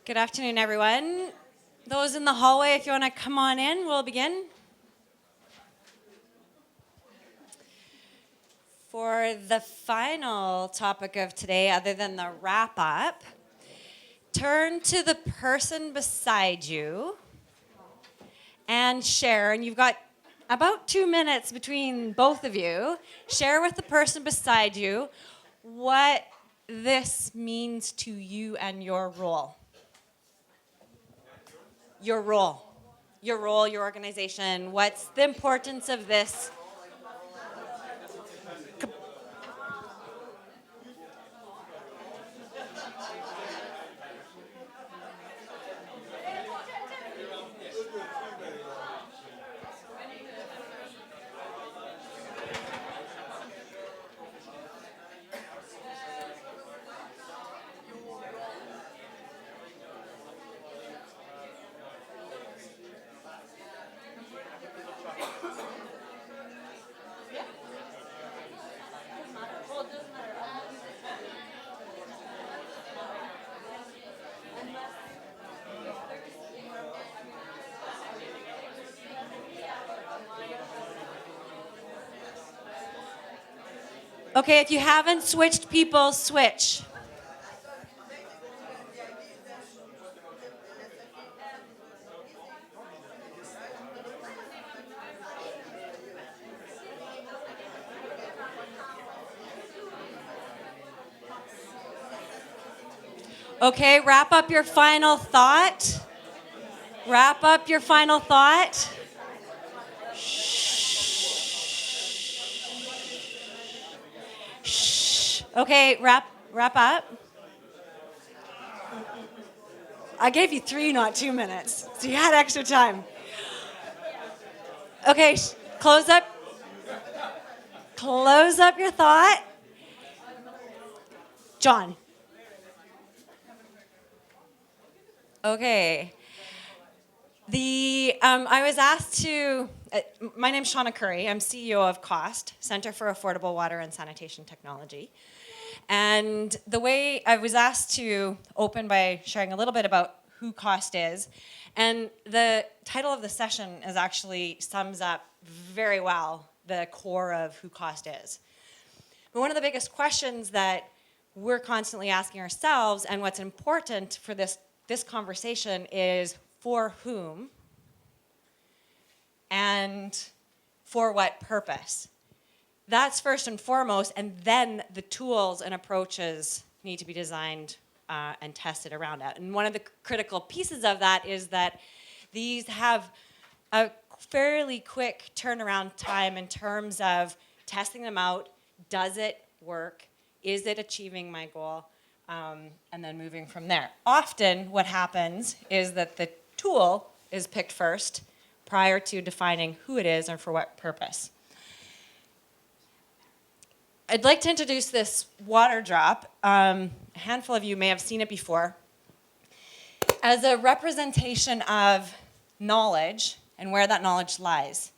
Good afternoon, everyone. Those in the hallway, if you want to come on in, we'll begin. For the final topic of today, other than the wrap-up, turn to the person beside you and share, and you've got about 2 minutes between both of you. Share with the person beside you what this means to you and your role. Your role, your organization. What's the importance of this? Okay, if you haven't switched people, switch. Okay, wrap up your final thought. Wrap up your final thought. Okay, wrap up. I gave you 3, not 2 minutes, so you had extra time. Okay, close up your thought. John. Okay. I was asked to, my name's Shawna Curry. I'm CEO of CAWST, Center for Affordable Water and Sanitation Technology. And the way I was asked to open by sharing a little bit about who CAWST is. And the title of the session is actually sums up very well the core of who CAWST is. But one of the biggest questions that we're constantly asking ourselves, and what's important for this conversation, is for whom and for what purpose. That's first and foremost, and then the tools and approaches need to be designed and tested around it. And one of the critical pieces of that is that these have a fairly quick turnaround time in terms of testing them out. Does it work? Is it achieving my goal? And then moving from there. Often what happens is that the tool is picked first prior to defining who it is and for what purpose. I'd like to introduce this water drop. A handful of you may have seen it before, as a representation of knowledge and where that knowledge lies.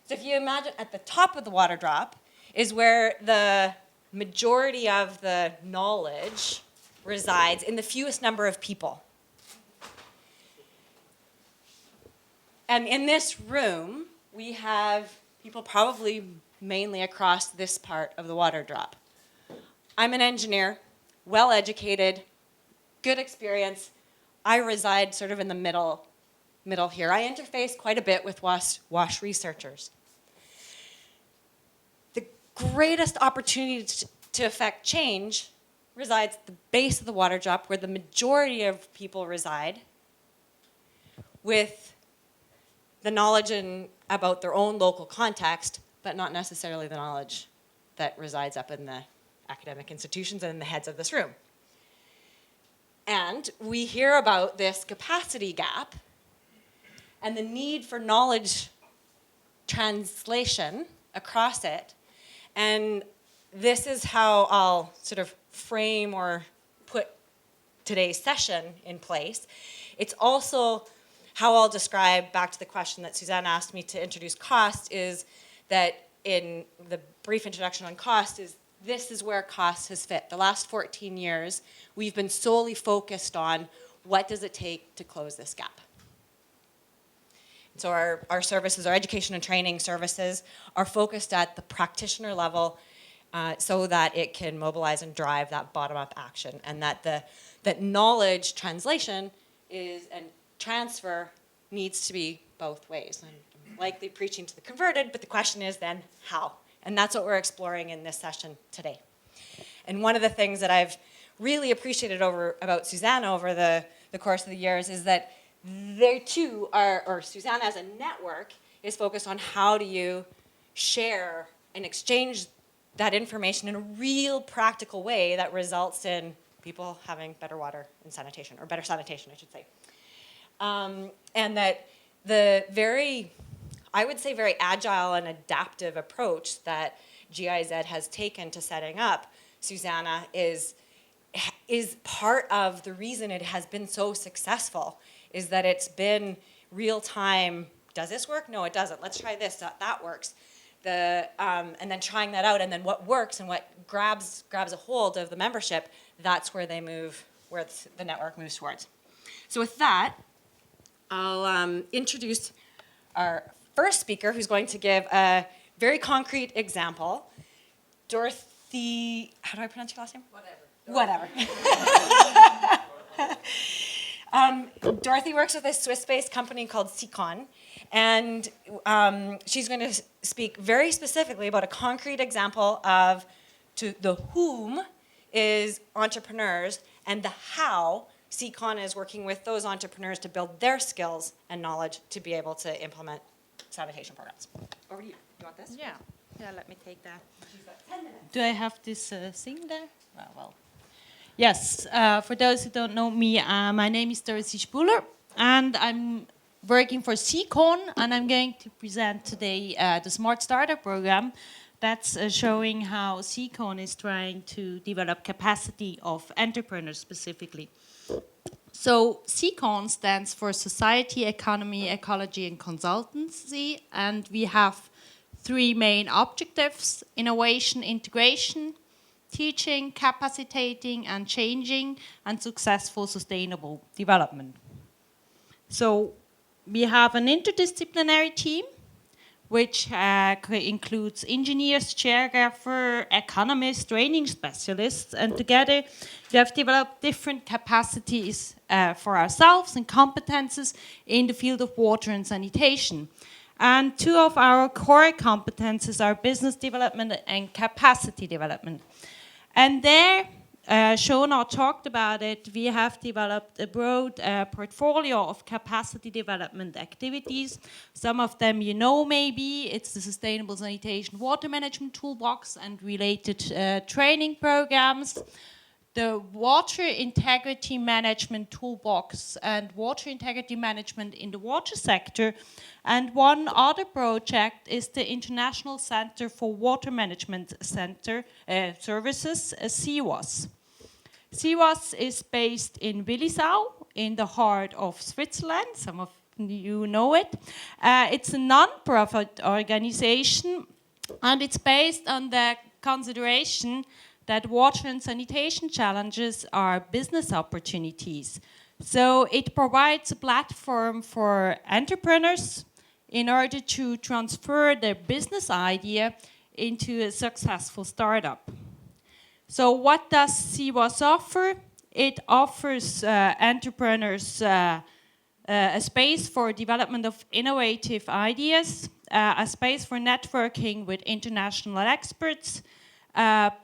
So if you imagine at the top of the water drop is where the majority of the knowledge resides in the fewest number of people. And in this room, we have people probably mainly across this part of the water drop. I'm an engineer, well-educated, good experience. I reside sort of in the middle here. I interface quite a bit with WASH researchers. The greatest opportunity to affect change resides at the base of the water drop, where the majority of people reside, with the knowledge about their own local context, but not necessarily the knowledge that resides up in the academic institutions and in the heads of this room. And we hear about this capacity gap and the need for knowledge translation across it. And this is how I'll sort of frame or put today's session in place. It's also how I'll describe, back to the question that SuSanA asked me to introduce CAWST, is that in the brief introduction on CAWST, this is where CAWST has fit. The last 14 years, we've been solely focused on what does it take to close this gap? So our services, our education and training services are focused at the practitioner level so that it can mobilize and drive that bottom-up action, and that knowledge translation and transfer needs to be both ways. I'm likely preaching to the converted, but the question is then how? And that's what we're exploring in this session today. And one of the things that I've really appreciated about SuSanA over the course of the years is that they too or SuSanA as a network is focused on how do you share and exchange that information in a real practical way that results in people having better water and sanitation, or better sanitation, I should say. And that the I would say very agile and adaptive approach that GIZ has taken to setting up SuSanA is part of the reason it has been so successful, is that it's been real time. Does this work? No, it doesn't. Let's try this. That works. And then trying that out, and then what works and what grabs a hold of the membership, that's where they move, where the network moves towards. So with that, I'll introduce our first speaker, who's going to give a very concrete example. Dorothee, how do I pronounce your last name? Whatever. Dorothee works with a Swiss-based company called seecon, and she's going to speak very specifically about a concrete example of to the whom is entrepreneurs and the how seecon is working with those entrepreneurs to build their skills and knowledge to be able to implement sanitation programs. Over to you. You want this? Yeah, let me take that. She's got 10 minutes. Do I have this thing there? Well. Yes, for those who don't know me, my name is Dorothee Spuhler, and I'm working for seecon, and I'm going to present today the Smart Startup program that's showing how seecon is trying to develop capacity of entrepreneurs specifically. So seecon stands for Society, Economy, Ecology and Consultancy, and we have 3 main objectives: innovation, integration, teaching, capacitating and changing, and successful sustainable development. So we have an interdisciplinary team which includes engineers, geographer, economists, training specialists, and together we have developed different capacities for ourselves and competences in the field of water and sanitation. And 2 of our core competences are business development and capacity development. And there, Shauna talked about it, we have developed a broad portfolio of capacity development activities. Some of them you know maybe, it's the Sustainable Sanitation Water Management Toolbox and related training programs, the Water Integrity Management Toolbox and Water Integrity Management in the water sector. And one other project is the International Center for Water Management Services, CEWAS. CEWAS is based in Willisau, in the heart of Switzerland. Some of you know it. It's a non-profit organization, and it's based on the consideration that water and sanitation challenges are business opportunities. So it provides a platform for entrepreneurs in order to transfer their business idea into a successful startup. So what does CEWAS offer? It offers entrepreneurs a space for development of innovative ideas, a space for networking with international experts,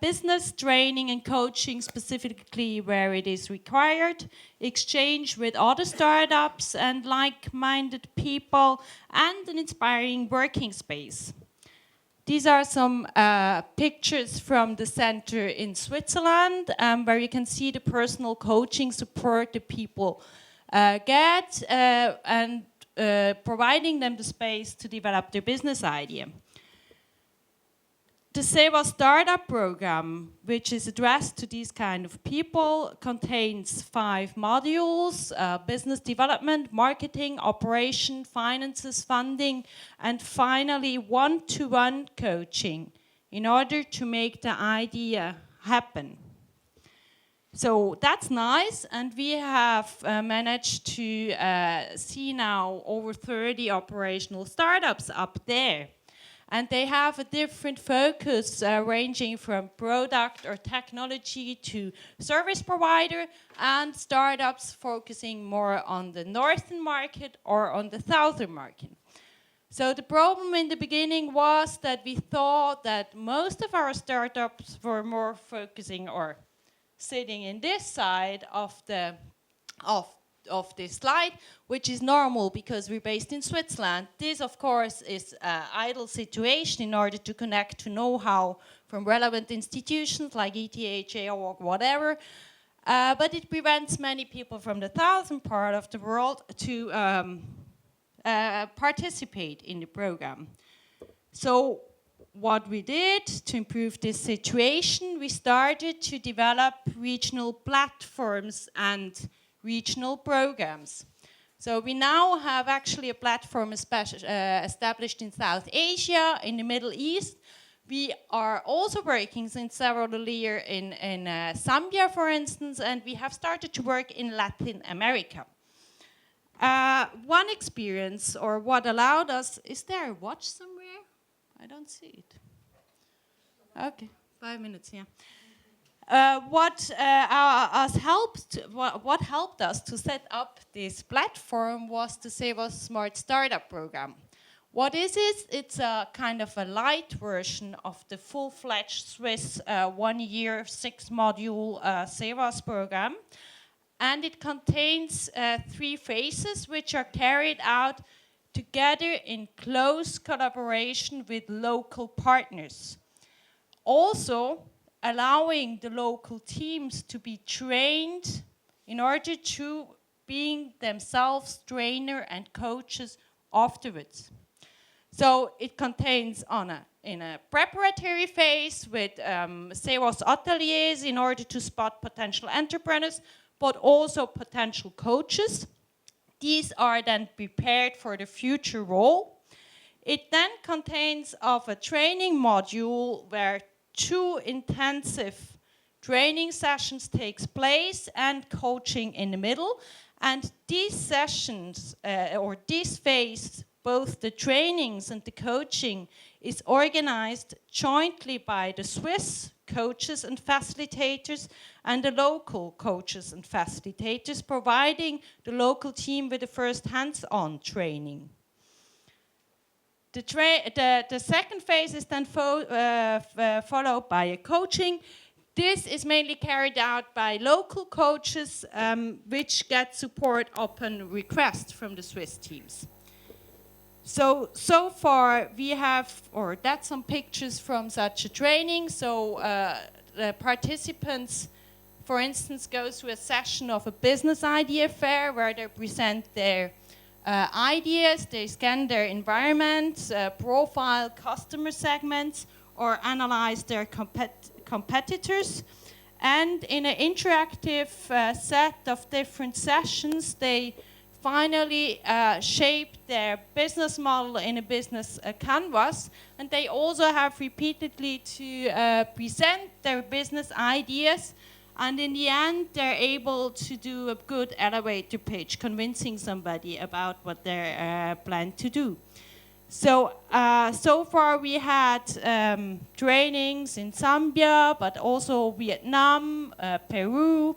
business training and coaching specifically where it is required, exchange with other startups and like-minded people, and an inspiring working space. These are some pictures from the center in Switzerland where you can see the personal coaching support the people get and providing them the space to develop their business idea. The CEWAS Startup Program, which is addressed to these kind of people, contains 5 modules: business development, marketing, operation, finances, funding, and finally one-to-one coaching in order to make the idea happen. So that's nice, and we have managed to see now over 30 operational startups up there. And they have a different focus ranging from product or technology to service provider, and startups focusing more on the northern market or on the southern market. So the problem in the beginning was that we thought that most of our startups were more focusing or sitting in this side of the of this slide, which is normal because we're based in Switzerland. This, of course, is an ideal situation in order to connect to know-how from relevant institutions like ETH, or whatever. But it prevents many people from the southern part of the world to participate in the program. So what we did to improve this situation, we started to develop regional platforms and regional programs. So we now have actually a platform established in South Asia, in the Middle East. We are also working since several years in Zambia, for instance, and we have started to work in Latin America. One experience, or what allowed us, is there a watch somewhere? I don't see it. Okay, 5 minutes, yeah. What helped us to set up this platform was the CEWAS Smart Startup Program. What is it? It's a kind of a light version of the full-fledged Swiss 1-year, 6-module CEWAS program. And it contains 3 phases which are carried out together in close collaboration with local partners. Also, allowing the local teams to be trained in order to being themselves trainer and coaches afterwards. So it contains in a preparatory phase with CEWAS ateliers in order to spot potential entrepreneurs, but also potential coaches. These are then prepared for the future role. It then contains of a training module where 2 intensive training sessions takes place and coaching in the middle. And these sessions, or this phase, both the trainings and the coaching, is organized jointly by the Swiss coaches and facilitators and the local coaches and facilitators, providing the local team with the first hands-on training. The second phase is then followed by a coaching. This is mainly carried out by local coaches, which get support upon request from the Swiss teams. So far we have, or that's some pictures from such a training. So the participants, for instance, go through a session of a business idea fair where they present their ideas, they scan their environment, profile customer segments, or analyze their competitors. And in an interactive set of different sessions, they finally shape their business model in a business canvas, and they also have repeatedly to present their business ideas, and in the end they're able to do a good elevator pitch, convincing somebody about what they're plan to do. So, so far we had trainings in Zambia, but also Vietnam, Peru,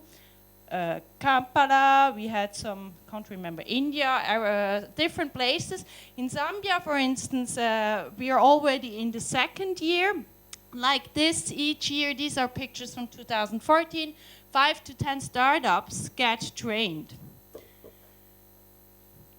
Kampala, we had some, can't remember, India, different places. In Zambia, for instance, we are already in the 2nd year. Like this, each year, these are pictures from 2014, 5 to 10 startups get trained.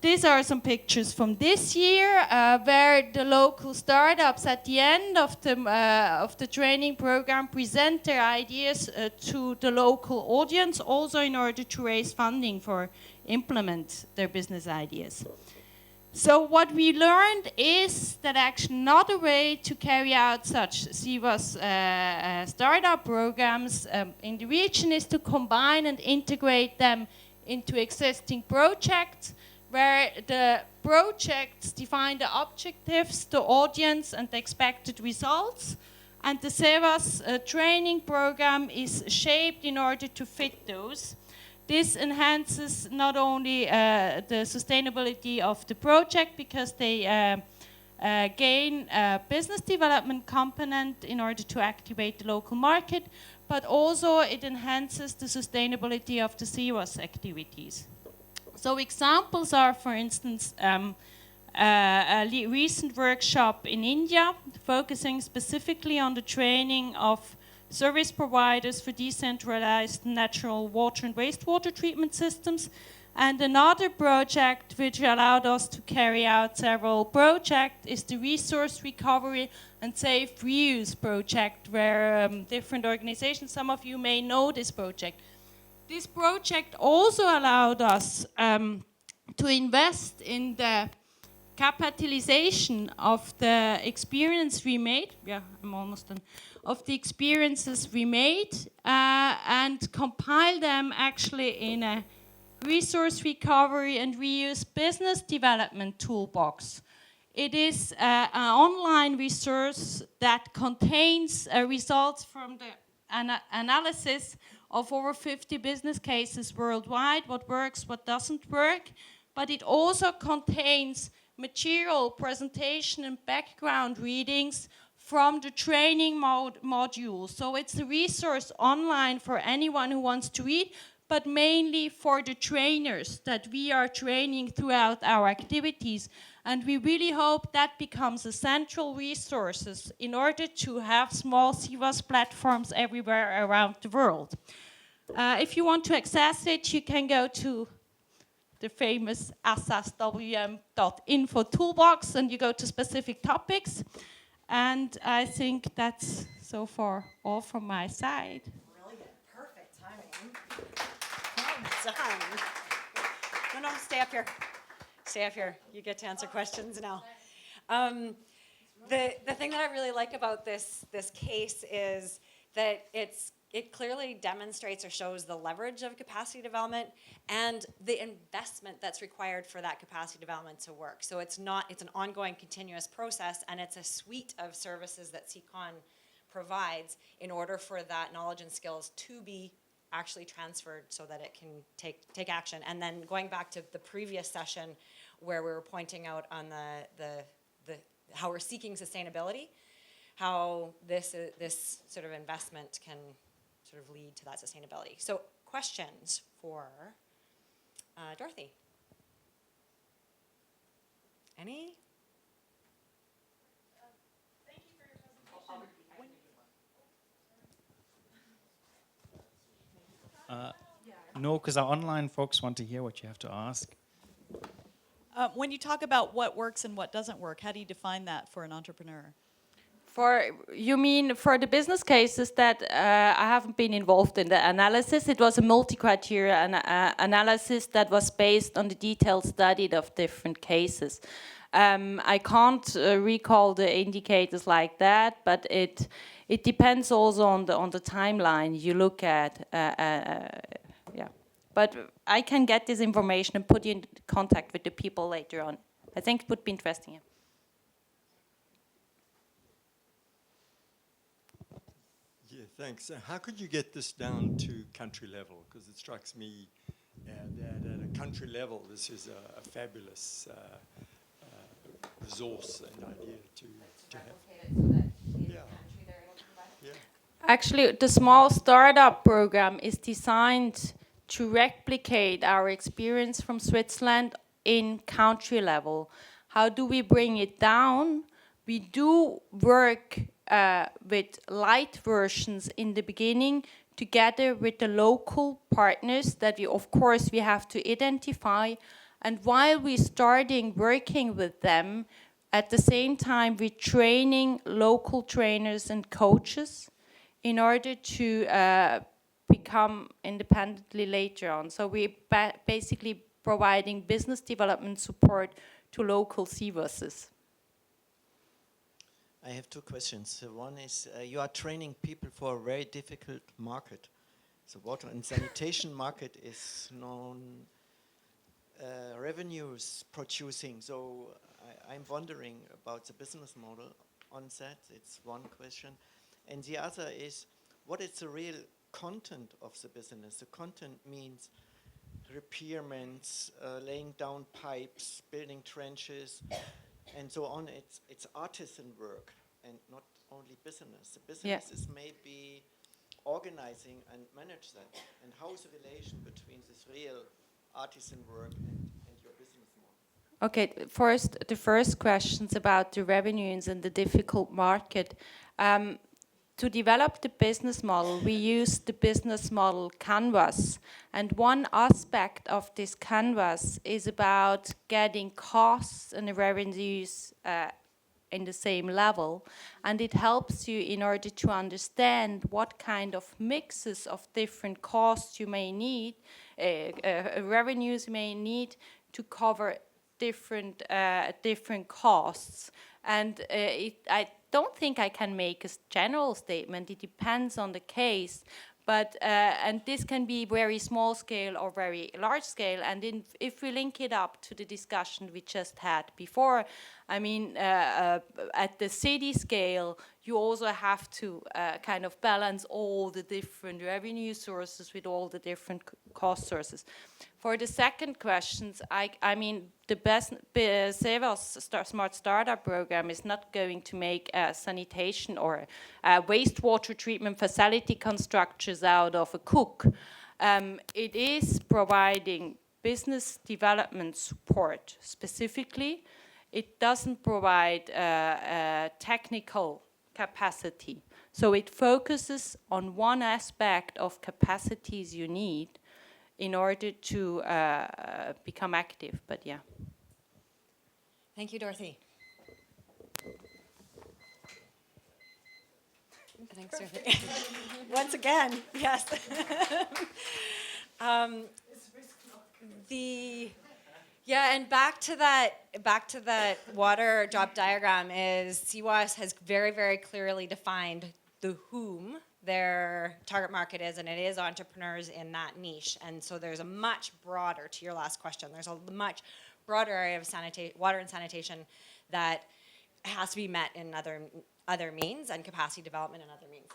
These are some pictures from this year, where the local startups at the end of the training program present their ideas to the local audience, also in order to raise funding for implement their business ideas. So what we learned is that actually another way to carry out such CEWAS startup programs in the region is to combine and integrate them into existing projects, where the projects define the objectives, the audience, and the expected results, And the CEWAS training program is shaped in order to fit those. This enhances not only the sustainability of the project because they gain a business development component in order to activate the local market, but also it enhances the sustainability of the CEWAS activities. So examples are, for instance, a recent workshop in India focusing specifically on the training of service providers for decentralized natural water and wastewater treatment systems, and another project which allowed us to carry out several projects is the resource recovery and safe reuse project, where different organizations, some of you may know this project. This project also allowed us to invest in the capitalization of the experience we made. Yeah, I'm almost done. Of the experiences we made and compile them actually in a resource recovery and reuse business development toolbox. It is an online resource that contains results from the analysis of over 50 business cases worldwide, what works, what doesn't work, but it also contains material, presentation, and background readings from the training module. So it's a resource online for anyone who wants to read, but mainly for the trainers that we are training throughout our activities. And we really hope that becomes a central resource in order to have small CEWAS platforms everywhere around the world. If you want to access it, you can go to the famous sswm.info toolbox and you go to specific topics. And I think that's so far all from my side. Brilliant. Perfect timing. Well done. No, stay up here. Stay up here. You get to answer questions now. The thing that I really like about this case is that it clearly demonstrates or shows the leverage of capacity development and the investment that's required for that capacity development to work. So it's an ongoing continuous process, and it's a suite of services that seecon provides in order for that knowledge and skills to be actually transferred so that it can take action. And then going back to the previous session where we were pointing out on the how we're seeking sustainability, how this sort of investment can sort of lead to that sustainability. So questions for Dorothee? Any? Thank you for your presentation. No, because our online folks want to hear what you have to ask. When you talk about what works and what doesn't work, how do you define that for an entrepreneur? You mean for the business cases that I haven't been involved in the analysis? It was a multi-criteria analysis that was based on the detailed study of different cases. I can't recall the indicators like that, but it depends also on the timeline you look at. Yeah, but I can get this information and put you in contact with the people later on. I think it would be interesting. Yeah. Yeah, thanks. How could you get this down to country level? Because it strikes me that at a country level, this is a fabulous resource and idea to have. Yeah. Yeah. Actually, the small startup program is designed to replicate our experience from Switzerland in country level. How do we bring it down? We do work with light versions in the beginning together with the local partners that we have to identify. And while we're starting working with them, at the same time we're training local trainers and coaches in order to become independently later on. So we're basically providing business development support to local CEWASs. I have two questions. One is, you are training people for a very difficult market. So water and sanitation market is revenues producing. So I'm wondering about the business model on that. It's one question. And the other is, what is the real content of the business? The content means repairments, laying down pipes, building trenches, and so on. It's artisan work and not only business. The business is maybe organizing and manage that. And how is the relation between this real artisan work and your business model? Okay, first, the first questions about the revenues and the difficult market. To develop the business model, we use the business model canvas. And one aspect of this canvas is about getting costs and revenues in the same level. And it helps you in order to understand what kind of mixes of different costs you may need, revenues you may need to cover different costs. And I don't think I can make a general statement. It depends on the case. But and this can be very small scale or very large scale. And if we link it up to the discussion we just had before, I mean, at the city scale, you also have to kind of balance all the different revenue sources with all the different cost sources. For the second questions, I mean, the best CEWAS Smart Startup program is not going to make sanitation or wastewater treatment facility constructors out of a cook. It is providing business development support specifically. It doesn't provide technical capacity. So it focuses on one aspect of capacities you need in order to become active, but yeah. Thank you, Dorothee. Thanks, Dorothee. Once again, yes. And back to that water drop diagram is CEWAS has very, very clearly defined the whom their target market is, and it is entrepreneurs in that niche. And so there's a much broader, to your last question, there's a much broader area of water and sanitation that has to be met in other means, and capacity development in other means.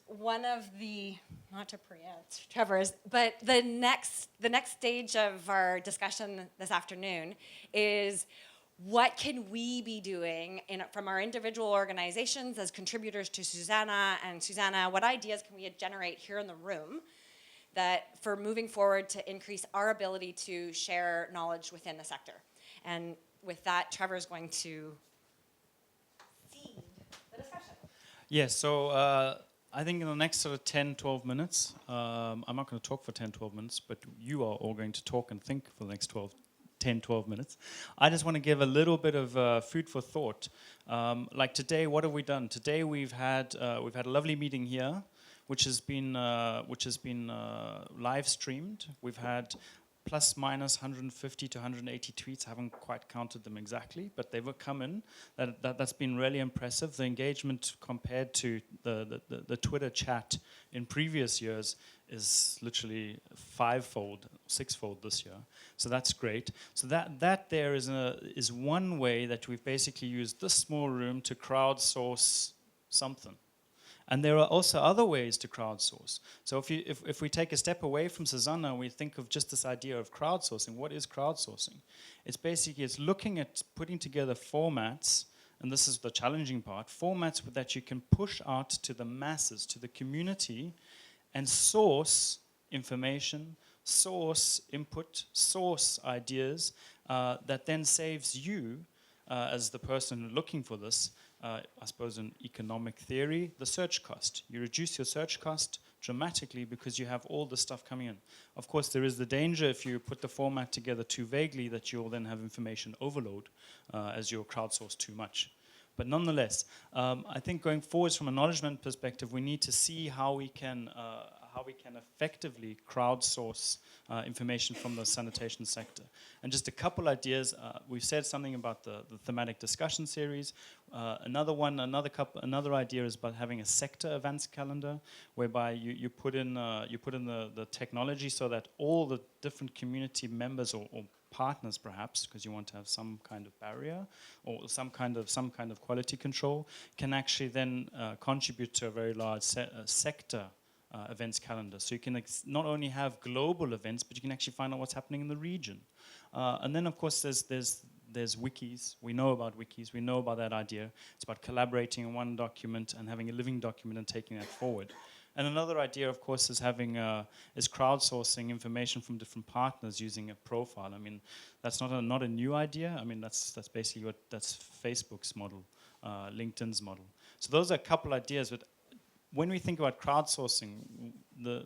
One of the, not to preempt Trevor's, but the next stage of our discussion this afternoon is what can we be doing from our individual organizations as contributors to SuSanA and SuSanA, what ideas can we generate here in the room that for moving forward to increase our ability to share knowledge within the sector. And with that, Trevor's going to feed the discussion. Yes, so I think in the next sort of 10, 12 minutes, I'm not going to talk for 10, 12 minutes, but you are all going to talk and think for the next 10, 12 minutes. I just want to give a little bit of food for thought. Like today, what have we done? Today we've had a lovely meeting here, which has been live streamed. We've had plus minus 150 to 180 tweets. I haven't quite counted them exactly, but they've come in. That's been really impressive. The engagement compared to the Twitter chat in previous years is literally fivefold, sixfold this year. So that's great. So that there is one way that we've basically used this small room to crowdsource something. And there are also other ways to crowdsource. So if we take a step away from SuSanA, we think of just this idea of crowdsourcing. What is crowdsourcing? It's looking at putting together formats, and this is the challenging part, formats that you can push out to the masses, to the community, and source information, source input, source ideas that then saves you as the person looking for this, I suppose in economic theory, the search cost. You reduce your search cost dramatically because you have all the stuff coming in. Of course, there is the danger if you put the format together too vaguely that you'll then have information overload as you crowdsource too much. But nonetheless, I think going forwards from a knowledge management perspective, we need to see how we can effectively crowdsource information from the sanitation sector. And just a couple ideas. We've said something about the thematic discussion series. Another idea is about having a sector events calendar, whereby you put in the technology so that all the different community members or partners, perhaps, because you want to have some kind of barrier or some kind of quality control, can actually then contribute to a very large sector events calendar. So you can not only have global events, but you can actually find out what's happening in the region. And then, of course, there's wikis. We know about wikis. We know about that idea. It's about collaborating in one document and having a living document and taking that forward. And another idea, of course, is having is crowdsourcing information from different partners using a profile. I mean, that's not a new idea. I mean, that's basically that's Facebook's model, LinkedIn's model. So those are a couple ideas. But when we think about crowdsourcing,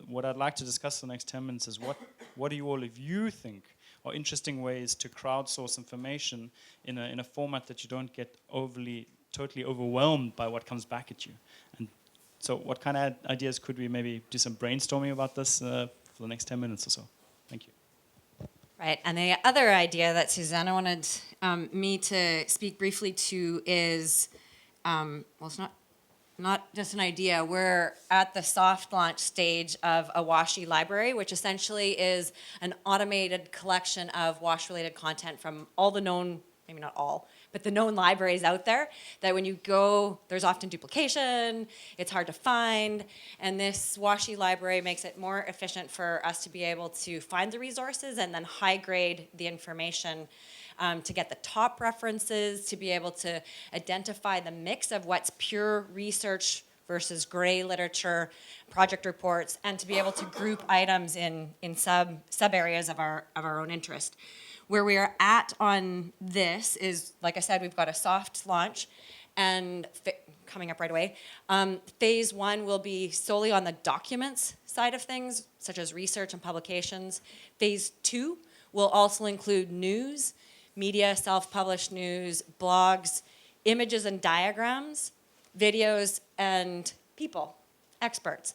what I'd like to discuss in the next 10 minutes is what do all of you think are interesting ways to crowdsource information in a format that you don't get totally overwhelmed by what comes back at you. And so what kind of ideas could we maybe do some brainstorming about this for the next 10 minutes or so? Thank you. Right, and the other idea that SuSanA wanted me to speak briefly to is, well, it's not just an idea. We're at the soft launch stage of a Washi Library, which essentially is an automated collection of WASH-related content from all the known, maybe not all, but the known libraries out there, that when you go, there's often duplication, it's hard to find, and this Washi Library makes it more efficient for us to be able to find the resources and then high grade the information to get the top references, to be able to identify the mix of what's pure research versus gray literature, project reports, and to be able to group items in sub areas of our own interest. Where we are at on this is, like I said, we've got a soft launch, and coming up right away. Phase 1 will be solely on the documents side of things, such as research and publications. Phase 2 will also include news, media, self-published news, blogs, images and diagrams, videos, and people, experts.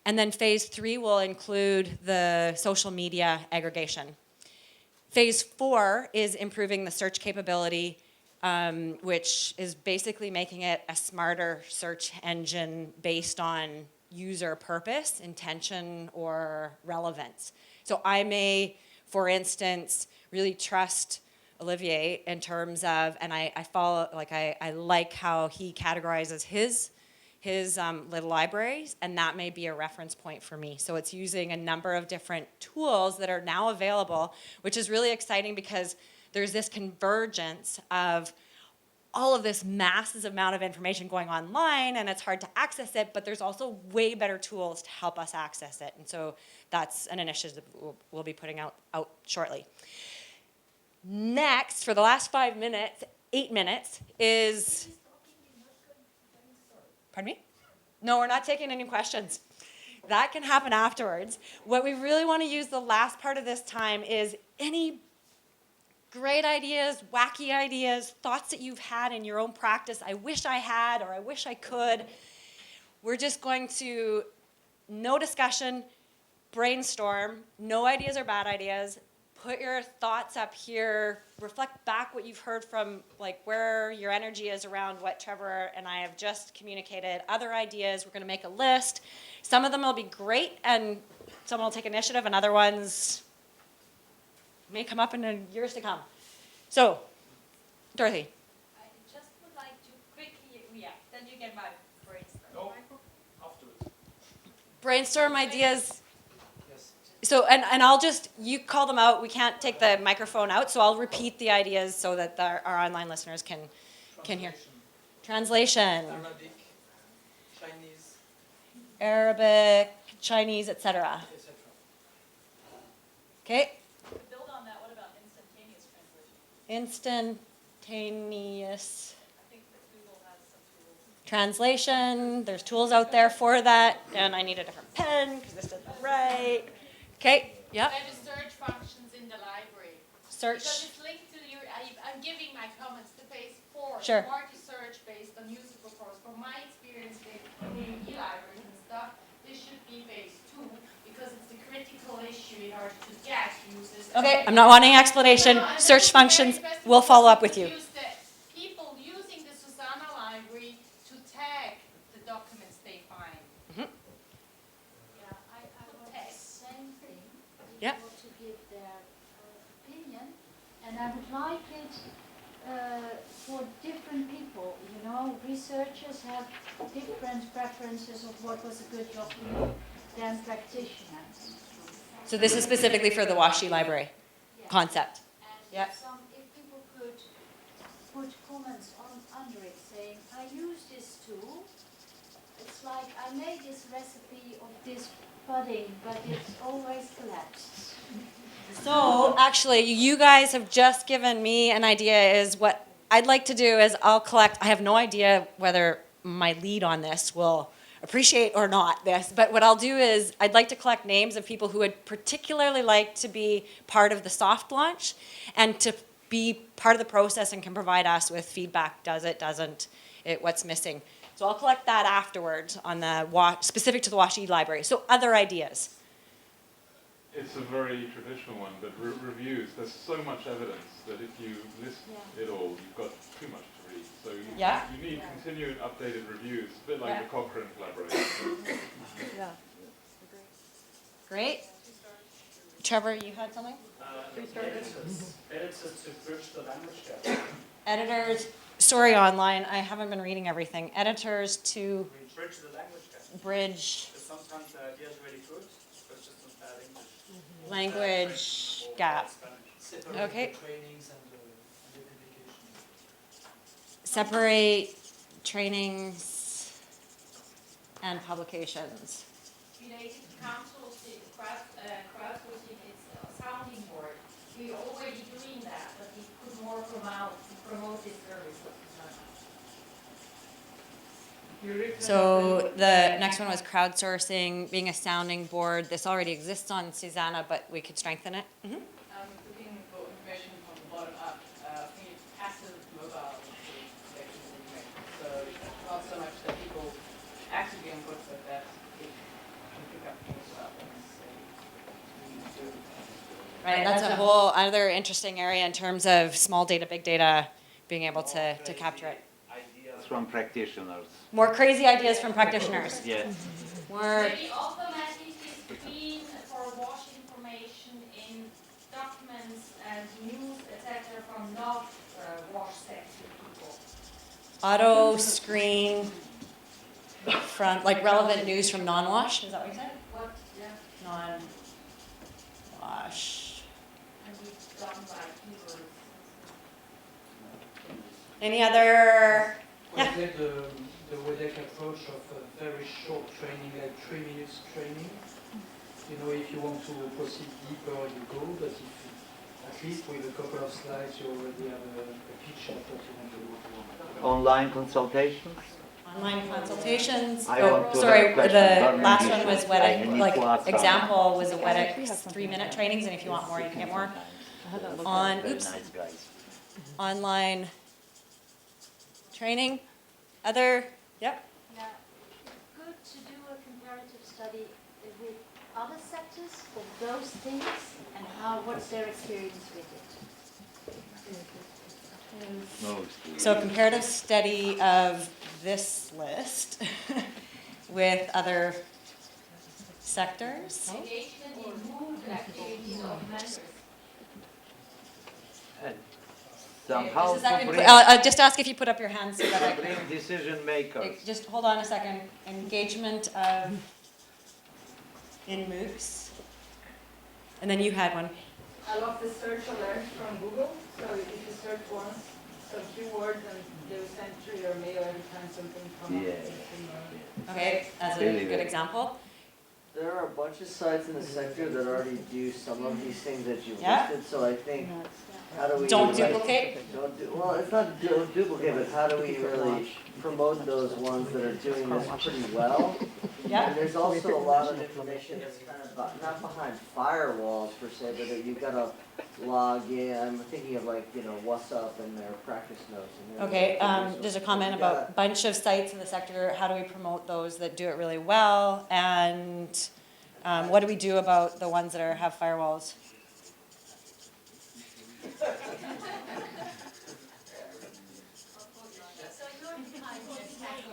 And then phase 3 will include the social media aggregation. Phase 4 is improving the search capability, which is basically making it a smarter search engine based on user purpose, intention, or relevance. So I may, for instance, really trust Olivier in terms of, and I follow, like I like how he categorizes his little libraries, and that may be a reference point for me. So it's using a number of different tools that are now available, which is really exciting because there's this convergence of all of this massive amount of information going online, and it's hard to access it, but there's also way better tools to help us access it. And so that's an initiative we'll be putting out shortly. Next, for the last 8 minutes, is... Pardon me? No, we're not taking any questions. That can happen afterwards. What we really want to use the last part of this time is any great ideas, wacky ideas, thoughts that you've had in your own practice. I wish I had, or I wish I could. We're just going to, no discussion, brainstorm, no ideas or bad ideas. Put your thoughts up here, reflect back what you've heard from, like, where your energy is around what Trevor and I have just communicated. Other ideas, we're going to make a list. Some of them will be great, and someone will take initiative, and other ones may come up in the years to come. So, Dorothee. I just would like to quickly react, then you get my brainstorm. No, afterwards. Brainstorm ideas. So, and I'll just, you call them out. We can't take the microphone out, so I'll repeat the ideas so that our online listeners can hear. Translation. Arabic, Chinese, etc. Okay. To build on that, what about instantaneous translation? Instantaneous I think that Google has some tools. translation. There's tools out there for that, and I need a different pen because this doesn't write. Okay. Yep. And the search functions in the library. Search. Because it's linked to your, I'm giving my comments to phase 4. Sure. Multi-search based on user proposals. From my experience with e-libraries and stuff, this should be phase 2 because it's the critical issue in order to get users. Okay. I'm not wanting explanation. No, and Search this is very functions. interesting We'll follow up with you. use the people using the SuSanA library to tag the documents they find. Yeah, I want the same thing. Yep. People to give their opinion, And I would like it for different people, you know, researchers have different preferences of what was a good job to do than practitioners. So this is specifically for the Washi Library concept. And Yep. if people could put comments under it saying, I use this tool, it's like I made this recipe of this pudding, but it's always collapsed. So actually, you guys have just given me an idea. Is what I'd like to do is I'll collect. I have no idea whether my lead on this will appreciate or not this, but what I'll do is I'd like to collect names of people who would particularly like to be part of the soft launch and to be part of the process and can provide us with feedback. Does it, doesn't it, what's missing? So I'll collect that afterwards on the specific to the Washi Library. So other ideas. It's a very traditional one, but reviews, there's so much evidence that if you list it all, you've got too much to read. So you need continued updated reviews, a bit like the Cochrane collaboration. Yeah. Great. Trevor, you had something? Editors to bridge the language gap. Editors, sorry online, I haven't been reading everything. Editors to Bridge the language gap. bridge Because sometimes the idea is really good, but it's just not bad English. language gap. Okay. Trainings and the publication. Separate trainings and publications. Related to crowdsourcing, it's a sounding board. We're already doing that, but we could more promote this service. So the next one was crowdsourcing, being a sounding board. This already exists on SuSanA, but we could strengthen it. Mm-hmm. Looking for information from the bottom up, we passive mobile collections information. So it's not so much that people actively input, but that it can pick up things up and say, Right, that's a whole other interesting area in terms of small data, big data, being able to capture it. Ideas from practitioners. More crazy ideas from practitioners. Yes. More. maybe automatically screen for wash information in documents and news, etc., from not wash section people. Auto screen from, like, relevant news from non-wash, is that what you said? What? Yeah. Non-wash. And be done by keywords. Any other? Yeah. The WEDEC approach of a very short training, like 3 minutes training. You know, if you want to proceed deeper, you go, but if at least with a couple of slides, you already have a pitch of what you want to do. Online consultations? Online consultations. I Oh, want to sorry, have a question. the last one was I WEDEC, need like, to ask example was a WEDEC 3-minute trainings, and if you want more, you can get more. On, Very oops, nice guys. online training. Other, yep. Yeah, it's good to do a comparative study with other sectors of those things and what's their experience with it. So a comparative study of this list with other sectors. Engagement in moved activities of members. Somehow Does that to conclude- bring, I'll just ask if you put up your hands so that I to can. bring decision makers. Just hold on a second. Engagement of in MOOCs. And then you had one. I love the search alert from Google. So if you search once, some keywords, and they will send through your mail every time something comes up. Okay, as a Really good good. example. There are a bunch of sites in the sector that already do some of these things that you've Yeah. listed, so I think, how do we? Don't like, duplicate. well, it's not duplicate, but how do we really promote those ones that are doing this pretty well? Yeah. And there's also a lot of information that's kind of, not behind firewalls per se, but that you've got to log in. I'm thinking of like, what's up in their practice notes. And Okay, there's a comment about a bunch of sites in the sector. How do we promote those that do it really well? And what do we do about the ones that have firewalls?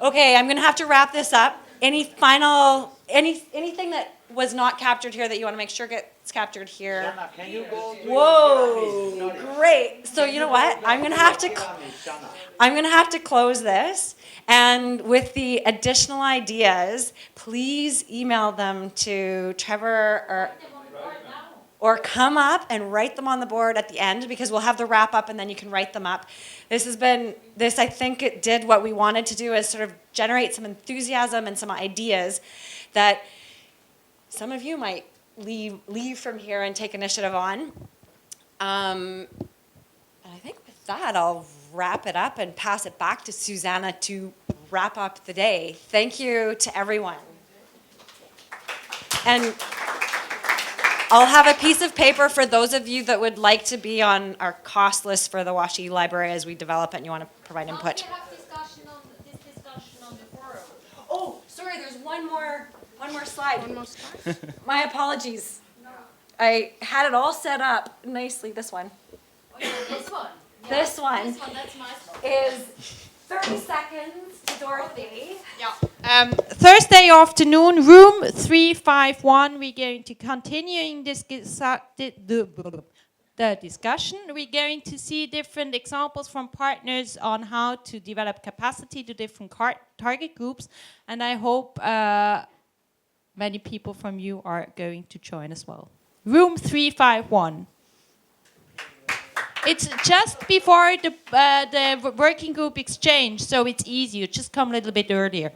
Okay, I'm gonna have to wrap this up. Any final, anything that was not captured here that you want to make sure gets captured here? Shawna, can you go to Whoa, great. So you know what? I'm going to have to close this. And with the additional ideas, please email them to Trevor or come up and write them on the board at the end, because we'll have the wrap up and then you can write them up. I think it did what we wanted to do, is sort of generate some enthusiasm and some ideas that some of you might leave from here and take initiative on. And I think with that, I'll wrap it up and pass it back to SuSanA to wrap up the day. Thank you to everyone. And I'll have a piece of paper for those of you that would like to be on our cost list for the Washi Library as we develop it and you want to provide input. We have discussion on the forum. Oh, sorry, there's one more slide. One more slide? My apologies. I had it all set up nicely. This one. Oh, yeah, this one. Yeah. This one. This one, that's my spot. Is 30 seconds to Dorothee. Yeah. Thursday afternoon, room 351. We're going to continue the discussion. We're going to see different examples from partners on how to develop capacity to different target groups, and I hope many people from you are going to join as well. Room 351. It's just before the working group exchange, so it's easy. You just come a little bit earlier.